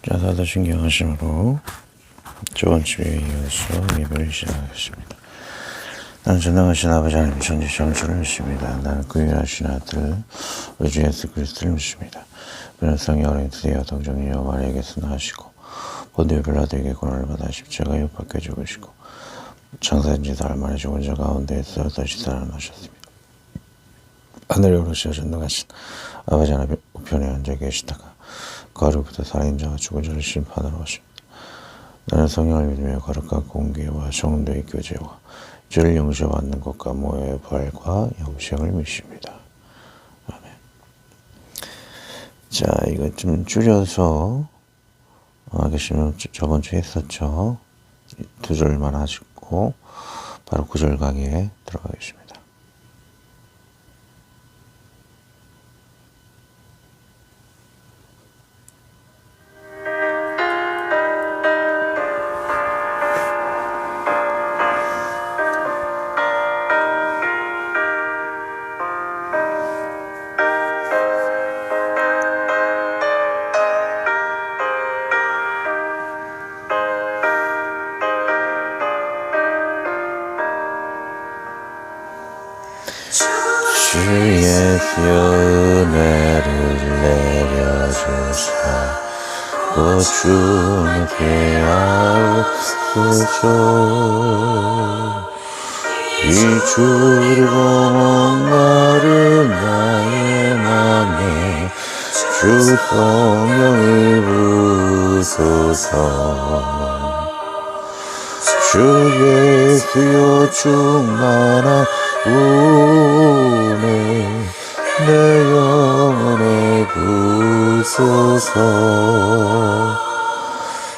자, 다들 신경하심으로 저번 주에 이어서 예배를 시작하겠습니다. 나는 전능하신 아버지 하나님 천지 창조를 믿습니다. 나는 그 유일하신 아들 우리 주 예수 그리스도를 믿습니다. 그는 성령으로 드디어 동정이여 마리아에게서 나시고 본디오 빌라도에게 고난을 받아 십자가에 못 박혀 죽으시고 창세한 달 만에 죽은 자 가운데에서 다시 살아나셨습니다. 하늘에 오르시어 전능하신 아버지 하나님 우편에 앉아 계시다가 거룩부터 살인자가 죽은 자를 심판하러 오십니다. 나는 성령을 믿으며 거룩한 공기와 성도의 교제와 죄를 용서받는 것과 모여의 부활과 영생을 믿습니다. 아멘. 자, 이거 좀 줄여서 하겠습니다. 저번 주에 했었죠. 두 절만 하시고 바로 9절 강의에 들어가겠습니다. 주 예수 은혜를 내려주사 주님께 하옵소서. 이 주를 목마른 나의 맘에 주 성령을 부소서. 주 예수여 충만한 은혜 내 영혼에 부소서.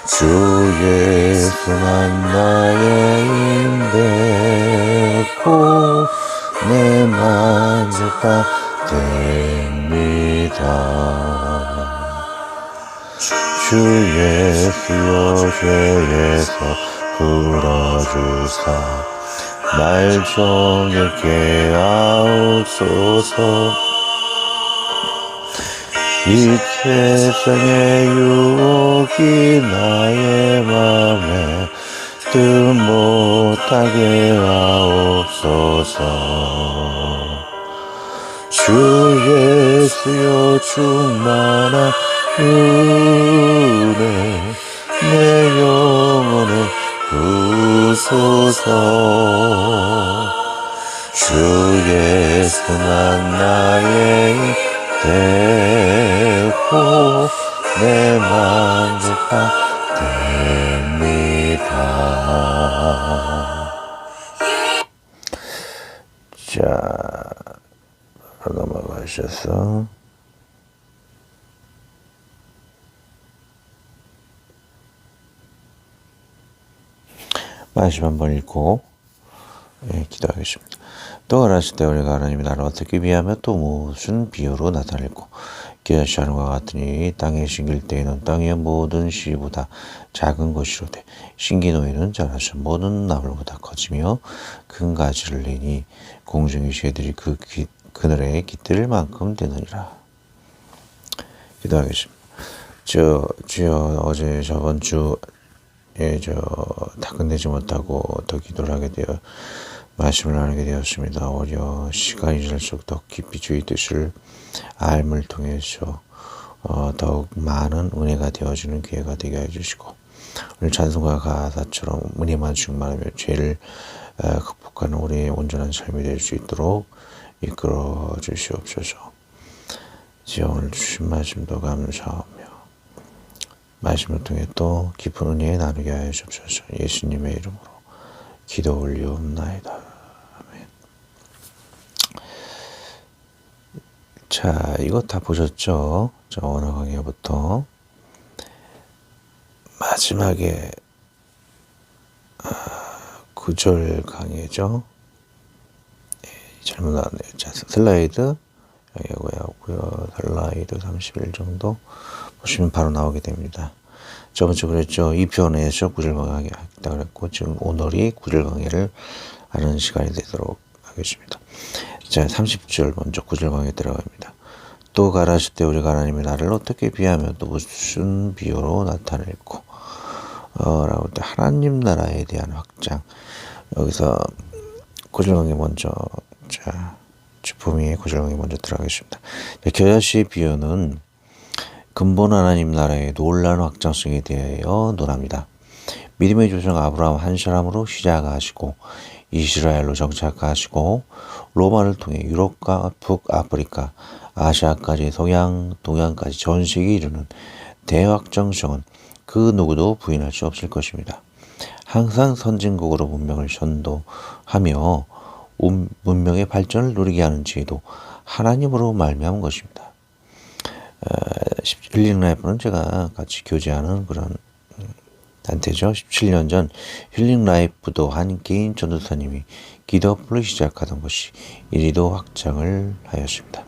주 예수만 나의 힘되고 내 만족가 됩니다. 주 예수여 죄에서 풀어주사 날 정욕게 하옵소서. 이 세상의 유혹이 나의 맘에 뜻 못하게 하옵소서. 주 예수여 충만한 은혜 내 영혼에 부소서. 주 예수만 나의 되고 내 만족가 됩니다. 자, 넘어가셔서 말씀 한번 읽고 기도하겠습니다. 또 가라실 때 우리가 하나님의 나라를 어떻게 비하며 또 무슨 비유로 나타낼고 기하시 하는 것 같으니 땅에 심길 때에는 땅의 모든 씨보다 작은 것이로되 심긴 후에는 자라서 모든 나물보다 커지며 큰 가지를 내니 공중의 새들이 그 그늘에 깃들 만큼 되느니라. 기도하겠습니다. 주여 어제 저번 주 다 끝내지 못하고 더 기도를 하게 되어 말씀을 나누게 되었습니다. 오히려 시간이 지날수록 더 깊이 주의 뜻을 알을 통해서 더욱 많은 은혜가 되어지는 기회가 되게 해주시고 오늘 찬송과 가사처럼 은혜만 충만하며 죄를 극복하는 우리의 온전한 삶이 될 수 있도록 이끌어 주시옵소서. 지금 오늘 주신 말씀도 감사하며 말씀을 통해 또 깊은 은혜에 나누게 하여 주옵소서. 예수님의 이름으로 기도 올리옵나이다. 아멘. 자, 이거 다 보셨죠? 자, 오늘 강의부터 마지막에 9절 강의죠. 잘못 나왔네요. 자, 슬라이드 여기고요. 슬라이드 31 정도 보시면 바로 나오게 됩니다. 저번 주 그랬죠. 이 편에서 9절 강의 하겠다 그랬고 지금 오늘이 9절 강의를 하는 시간이 되도록 하겠습니다. 자, 30절 먼저 9절 강의에 들어갑니다. 또 가라실 때 우리가 하나님의 나를 어떻게 비하며 또 무슨 비유로 나타낼고 라고 할 때 하나님 나라에 대한 확장. 여기서 구절강의 먼저 주품이 구절강에 먼저 들어가겠습니다. 겨자씨의 비유는 근본 하나님 나라의 놀라운 확장성에 대하여 논합니다. 믿음의 조상 아브라함 한 사람으로 시작하시고 이스라엘로 정착하시고 로마를 통해 유럽과 북아프리카, 아시아까지 서양, 동양까지 전 세계에 이르는 대확장성은 그 누구도 부인할 수 없을 것입니다. 항상 선진국으로 문명을 선도하며 문명의 발전을 누리게 하는 지혜도 하나님으로 말미암은 것입니다. 힐링 라이프는 제가 같이 교제하는 그런 단체죠. 17년 전 힐링 라이프도 한 개인 전도사님이 기도풀로 시작하던 것이 이리도 확장을 하였습니다.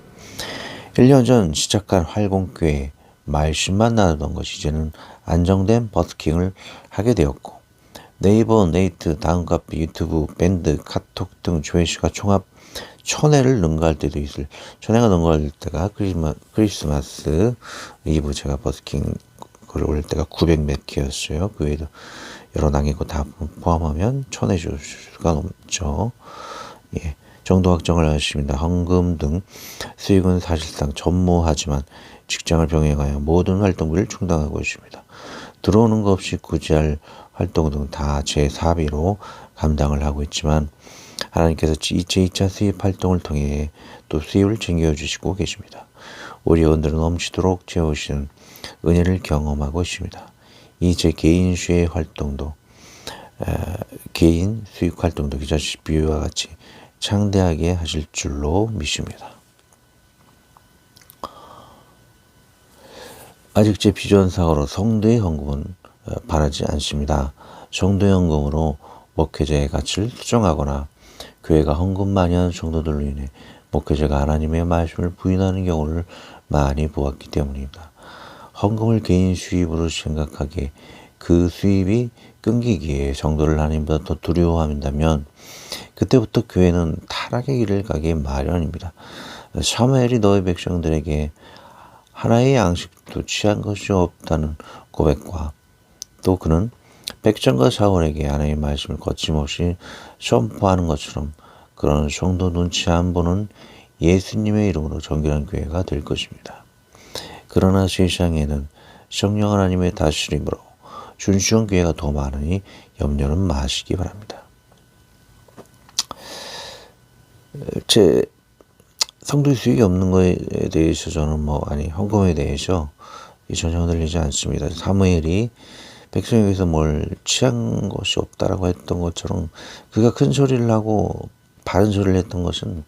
1년 전 시작한 활공교회 말씀만 나누던 것이 이제는 안정된 버스킹을 하게 되었고 네이버, 네이트, 다운카피, 유튜브, 밴드, 카톡 등 조회수가 총합 1000회를 능가할 때도 있을 1000회가 능가할 때가 크리스마스 이브 제가 버스킹 글을 올릴 때가 900몇 개였어요. 그 외에도 여러 낭이고 다 포함하면 1000회 조회수가 넘죠. 예, 정도 확정을 하였습니다. 헌금 등 수익은 사실상 전무하지만 직장을 병행하여 모든 활동비를 충당하고 있습니다. 들어오는 것 없이 구제할 활동 등 다 제 사비로 감당을 하고 있지만 하나님께서 제2차 수입 활동을 통해 또 수입을 챙겨주시고 계십니다. 우리 의원들은 넘치도록 채우시는 은혜를 경험하고 있습니다. 이 제 개인 수익 활동도 개인 수익 활동도 기자씨 비유와 같이 창대하게 하실 줄로 믿습니다. 아직 제 비전사고로 성도의 헌금은 바라지 않습니다. 성도의 헌금으로 목회자의 가치를 수정하거나 교회가 헌금 많이 하는 성도들로 인해 목회자가 하나님의 말씀을 부인하는 경우를 많이 보았기 때문입니다. 헌금을 개인 수입으로 생각하기에 그 수입이 끊기기에 성도를 하나님보다 더 두려워한다면 그때부터 교회는 타락의 길을 가기 마련입니다. 사무엘이 너희 백성들에게 하나의 양식도 취한 것이 없다는 고백과 또 그는 백성과 사울에게 하나님의 말씀을 거침없이 선포하는 것처럼 그런 성도 눈치 안 보는 예수님의 이름으로 정결한 교회가 될 것입니다. 그러나 세상에는 성령 하나님의 다스림으로 준수한 교회가 더 많으니 염려는 마시기 바랍니다. 제 성도의 수익이 없는 것에 대해서 저는 헌금에 대해서 전혀 흔들리지 않습니다. 사무엘이 백성에게서 뭘 취한 것이 없다라고 했던 것처럼 그가 큰 소리를 하고 바른 소리를 했던 것은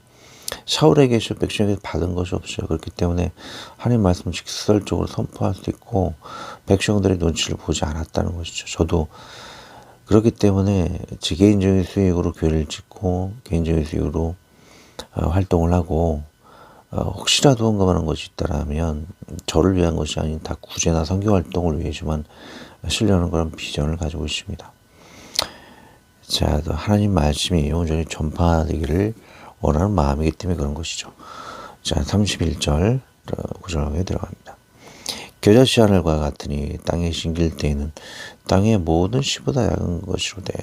사울에게서 백성에게서 받은 것이 없어요. 그렇기 때문에 하나님 말씀을 직설적으로 선포할 수 있고 백성들의 눈치를 보지 않았다는 것이죠. 저도 그렇기 때문에 제 개인적인 수익으로 교회를 짓고 개인적인 수익으로 활동을 하고 혹시라도 헌금하는 것이 있다라면 저를 위한 것이 아닌 다 구제나 선교 활동을 위해서만 쓰려는 그런 비전을 가지고 있습니다. 자, 하나님 말씀이 온전히 전파되기를 원하는 마음이기 때문에 그런 것이죠. 자, 31절 구절에 들어갑니다. 겨자씨 하늘과 같으니 땅에 심길 때에는 땅의 모든 씨보다 작은 것이로되.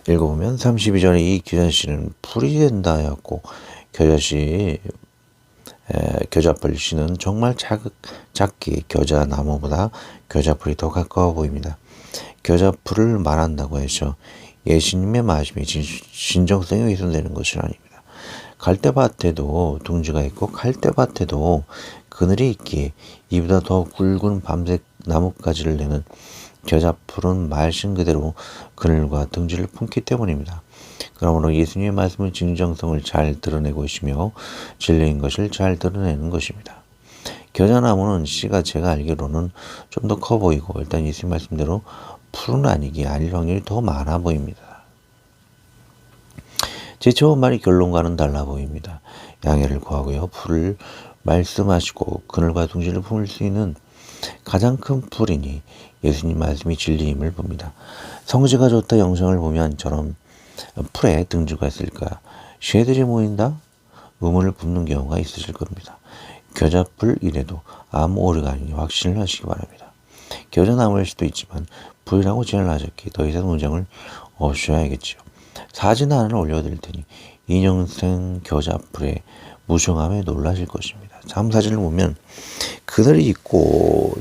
읽어보면 32절에 이 겨자씨는 풀이 된다 하였고 겨자풀 씨는 정말 작게 겨자나무보다 겨자풀이 더 가까워 보입니다. 겨자풀을 말한다고 해서 예수님의 말씀이 진정성이 훼손되는 것은 아닙니다. 갈대밭에도 둥지가 있고 갈대밭에도 그늘이 있기에 이보다 더 굵은 밤색 나뭇가지를 내는 겨자풀은 말씀 그대로 그늘과 둥지를 품기 때문입니다. 그러므로 예수님의 말씀은 진정성을 잘 드러내고 있으며 진리인 것을 잘 드러내는 것입니다. 겨자나무는 씨가 제가 알기로는 좀 더 커 보이고 일단 예수님 말씀대로 풀은 아니기에 아닐 확률이 더 많아 보입니다. 제 처음 말이 결론과는 달라 보입니다. 양해를 구하고요. 풀을 말씀하시고 그늘과 둥지를 품을 수 있는 가장 큰 풀이니 예수님 말씀이 진리임을 봅니다. 성지가 좋다 영상을 보면 저런 풀에 둥지가 있을까? 쉐들이 모인다? 의문을 품는 경우가 있으실 겁니다. 겨자풀 이래도 아무 오류가 아니니 확신을 하시기 바랍니다. 겨자나무일 수도 있지만 풀이라고 제안을 하셨기에 더 이상 논쟁을 없으셔야겠지요. 사진 하나를 올려드릴 테니 인형생 겨자풀의 무성함에 놀라실 것입니다. 참 사진을 보면 그늘이 있고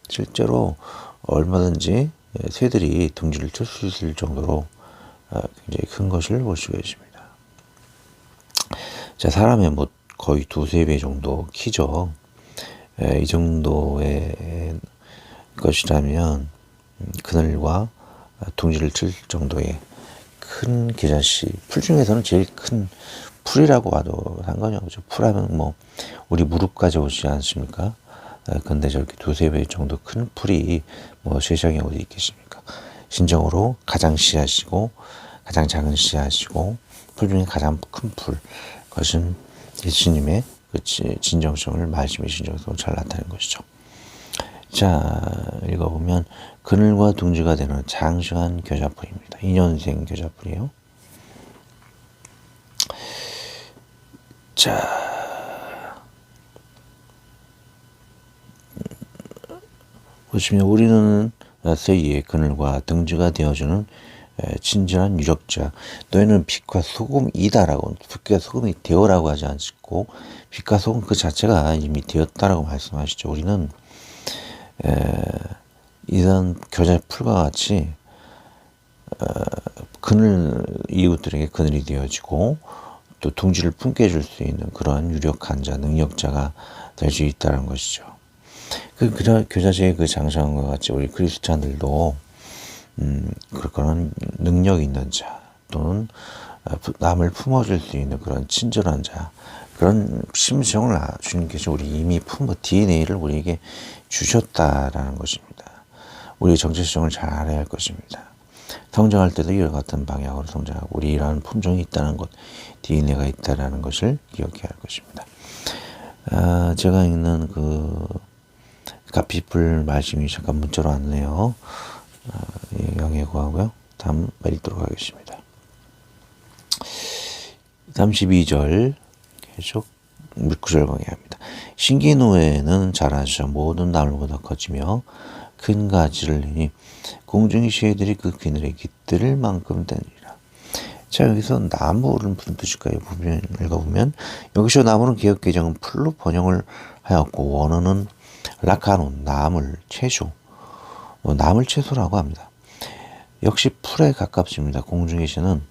실제로 얼마든지 새들이 둥지를 칠 수 있을 정도로 굉장히 큰 것을 볼 수가 있습니다. 자, 사람의 뭐 거의 2~3배 정도 키죠. 이 정도의 것이라면 그늘과 둥지를 칠 정도의 큰 겨자씨, 풀 중에서는 제일 큰 풀이라고 봐도 상관이 없죠. 풀하면 뭐 우리 무릎까지 오지 않습니까? 근데 저렇게 2~3배 정도 큰 풀이 뭐 세상에 어디 있겠습니까? 신정으로 가장 씨앗이고 가장 작은 씨앗이고 풀 중에 가장 큰 풀, 그것은 예수님의 그 진정성을, 말씀의 진정성을 잘 나타내는 것이죠. 자, 읽어보면 그늘과 둥지가 되는 장시한 겨자풀입니다. 2년생 겨자풀이에요. 자, 보시면 우리는 세이의 그늘과 둥지가 되어주는 친절한 유력자, 너희는 빛과 소금이다라고, 빛과 소금이 되어라고 하지 않고 빛과 소금 그 자체가 이미 되었다라고 말씀하시죠. 우리는 이런 겨자풀과 같이 그늘, 이웃들에게 그늘이 되어지고 또 둥지를 품게 해줄 수 있는 그러한 유력한 자, 능력자가 될 수 있다는 것이죠. 겨자씨의 그 장성과 같이 우리 그리스도인들도 그런 능력 있는 자, 또는 남을 품어줄 수 있는 그런 친절한 자, 그런 심성을 주님께서 우리 이미 DNA를 우리에게 주셨다라는 것입니다. 우리의 정체성을 잘 알아야 할 것입니다. 성장할 때도 이와 같은 방향으로 성장하고 우리라는 품종이 있다는 것, DNA가 있다는 것을 기억해야 할 것입니다. 제가 읽는 그 가피풀 말씀이 잠깐 문자로 왔네요. 영예 구하고요. 다음 읽도록 하겠습니다. 32절 계속 9절 강의합니다. 신기노에는 자라셔 모든 나물보다 커지며 큰 가지를 내니 공중의 새들이 그 그늘에 깃들 만큼 되니라. 자, 여기서 나무를 무슨 뜻일까요? 읽어보면 여기서 나무는 개역개정은 풀로 번역을 하였고 원어는 라카논, 나물, 채소, 나물 채소라고 합니다. 역시 풀에 가깝습니다. 공중의 새는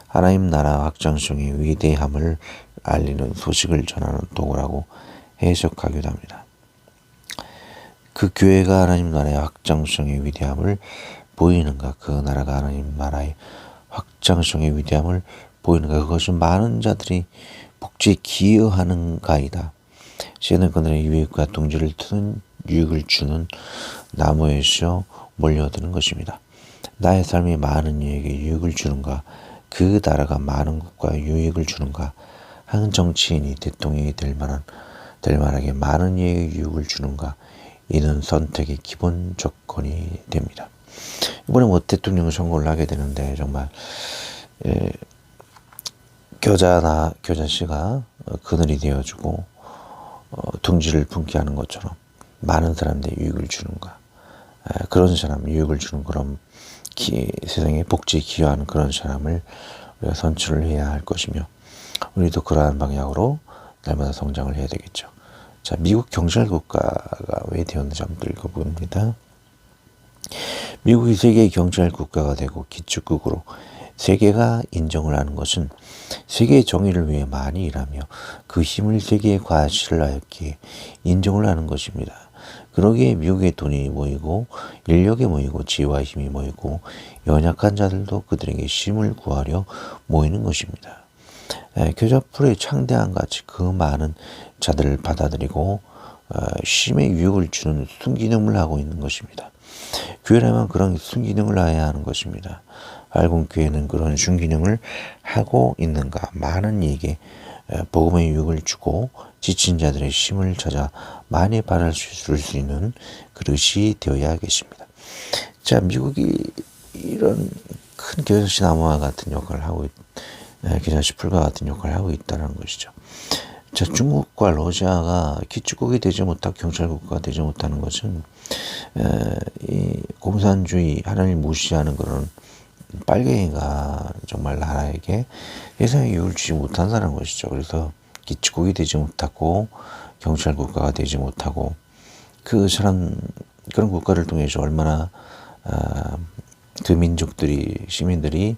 하나님 나라 확장성의 위대함을 알리는 소식을 전하는 도구라고 해석하기도 합니다. 그 교회가 하나님 나라의 확장성의 위대함을 보이는가, 그 나라가 하나님 나라의 확장성의 위대함을 보이는가, 그것은 많은 자들이 복지에 기여하는가이다. 새는 그늘의 유익과 둥지를 트는 유익을 주는 나무에서 몰려드는 것입니다. 나의 삶이 많은 이에게 유익을 주는가, 그 나라가 많은 것과 유익을 주는가, 한 정치인이 대통령이 될 만하게 많은 이에게 유익을 주는가, 이는 선택의 기본 조건이 됩니다. 이번에 뭐 대통령 선거를 하게 되는데 정말 겨자씨가 그늘이 되어주고 둥지를 품게 하는 것처럼 많은 사람들이 유익을 주는가, 그런 사람, 유익을 주는 그런 세상에 복지에 기여하는 그런 사람을 우리가 선출을 해야 할 것이며, 우리도 그러한 방향으로 날마다 성장을 해야 되겠죠. 자, 미국 경찰 국가가 왜 되었는지 한번 읽어봅니다. 미국이 세계의 경찰 국가가 되고 기축국으로 세계가 인정을 하는 것은 세계의 정의를 위해 많이 일하며 그 힘을 세계에 과시를 하였기에 인정을 하는 것입니다. 그러기에 미국의 돈이 모이고 인력이 모이고 지혜와 힘이 모이고 연약한 자들도 그들에게 힘을 구하려 모이는 것입니다. 겨자풀의 창대한 같이 그 많은 자들을 받아들이고 힘의 유익을 주는 순기능을 하고 있는 것입니다. 교회라면 그런 순기능을 해야 하는 것입니다. 알고 교회는 그런 순기능을 하고 있는가, 많은 이에게 복음의 유익을 주고 지친 자들의 힘을 찾아 많이 받을 수 있는 그릇이 되어야겠습니다. 자, 미국이 이런 큰 겨자씨 나무와 같은 역할을 하고 기사시풀과 같은 역할을 하고 있다는 것이죠. 자, 중국과 러시아가 기축국이 되지 못하고 경찰국가가 되지 못하는 것은 이 공산주의 하나님 무시하는 그런 빨갱이가 정말 나라에게 세상에 유익을 주지 못한다는 것이죠. 그래서 기축국이 되지 못하고 경찰국가가 되지 못하고 그런 국가를 통해서 얼마나 그 민족들이 시민들이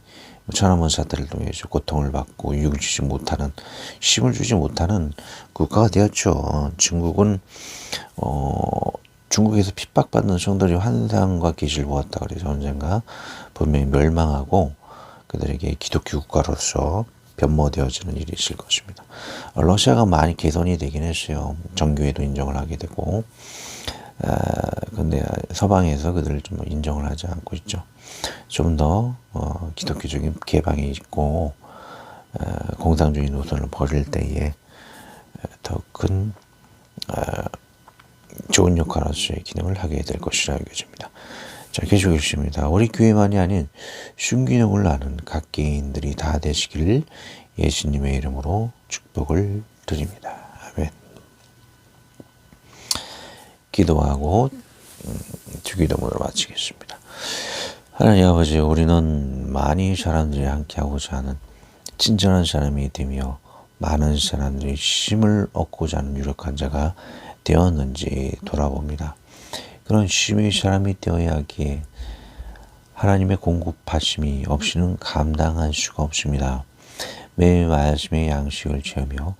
천안문 사태를 통해서 고통을 받고 유익을 주지 못하는 힘을 주지 못하는 국가가 되었죠. 중국에서 핍박받는 성도들이 환상과 계시를 보았다 그래서 언젠가 분명히 멸망하고 그들에게 기독교 국가로서 변모되어지는 일이 있을 것입니다. 러시아가 많이 개선이 되긴 했어요. 정교회도 인정을 하게 되고 근데 서방에서 그들을 좀 인정을 하지 않고 있죠. 좀 더 기독교적인 개방이 있고 공산주의 노선을 버릴 때에 더 큰 좋은 역할로서의 기능을 하게 될 것이라 여겨집니다. 자, 계속 읽습니다. 우리 교회만이 아닌 순기능을 아는 각 개인들이 다 되시기를 예수님의 이름으로 축복을 드립니다. 아멘. 기도하고 주기도문으로 마치겠습니다. 하나님 아버지, 우리는 많이 사람들이 함께하고자 하는 친절한 사람이 되며 많은 사람들이 힘을 얻고자 하는 유력한 자가 되었는지 돌아봅니다. 그런 힘의 사람이 되어야 하기에 하나님의 공급하심이 없이는 감당할 수가 없습니다. 매일 말씀의 양식을 채우며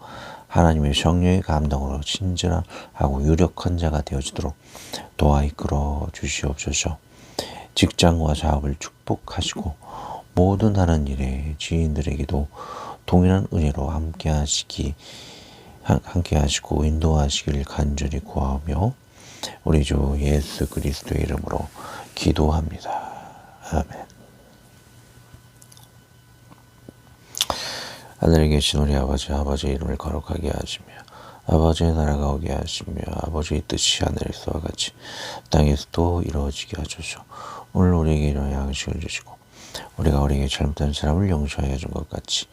하나님의 성령의 감동으로 친절하고 유력한 자가 되어지도록 도와 이끌어 주시옵소서. 직장과 사업을 축복하시고 모든 하는 일에 지인들에게도 동일한 은혜로 함께 하시고 인도하시길 간절히 구하며 우리 주 예수 그리스도의 이름으로 기도합니다. 아멘. 하늘에 계신 우리 아버지의 이름을 거룩하게 하시며 아버지의 나라가 오게 하시며 아버지의 뜻이 하늘에서와 같이 땅에서도 이루어지게 하소서. 오늘 우리에게 일용할 양식을 주시고 우리가 우리에게 잘못한 사람을 용서하여 준 것 같이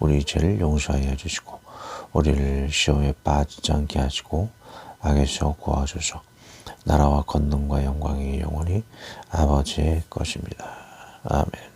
우리 죄를 용서하여 주시고 우리를 시험에 빠지지 않게 하시고 악에서 구하소서. 나라와 권능과 영광이 영원히 아버지의 것입니다. 아멘.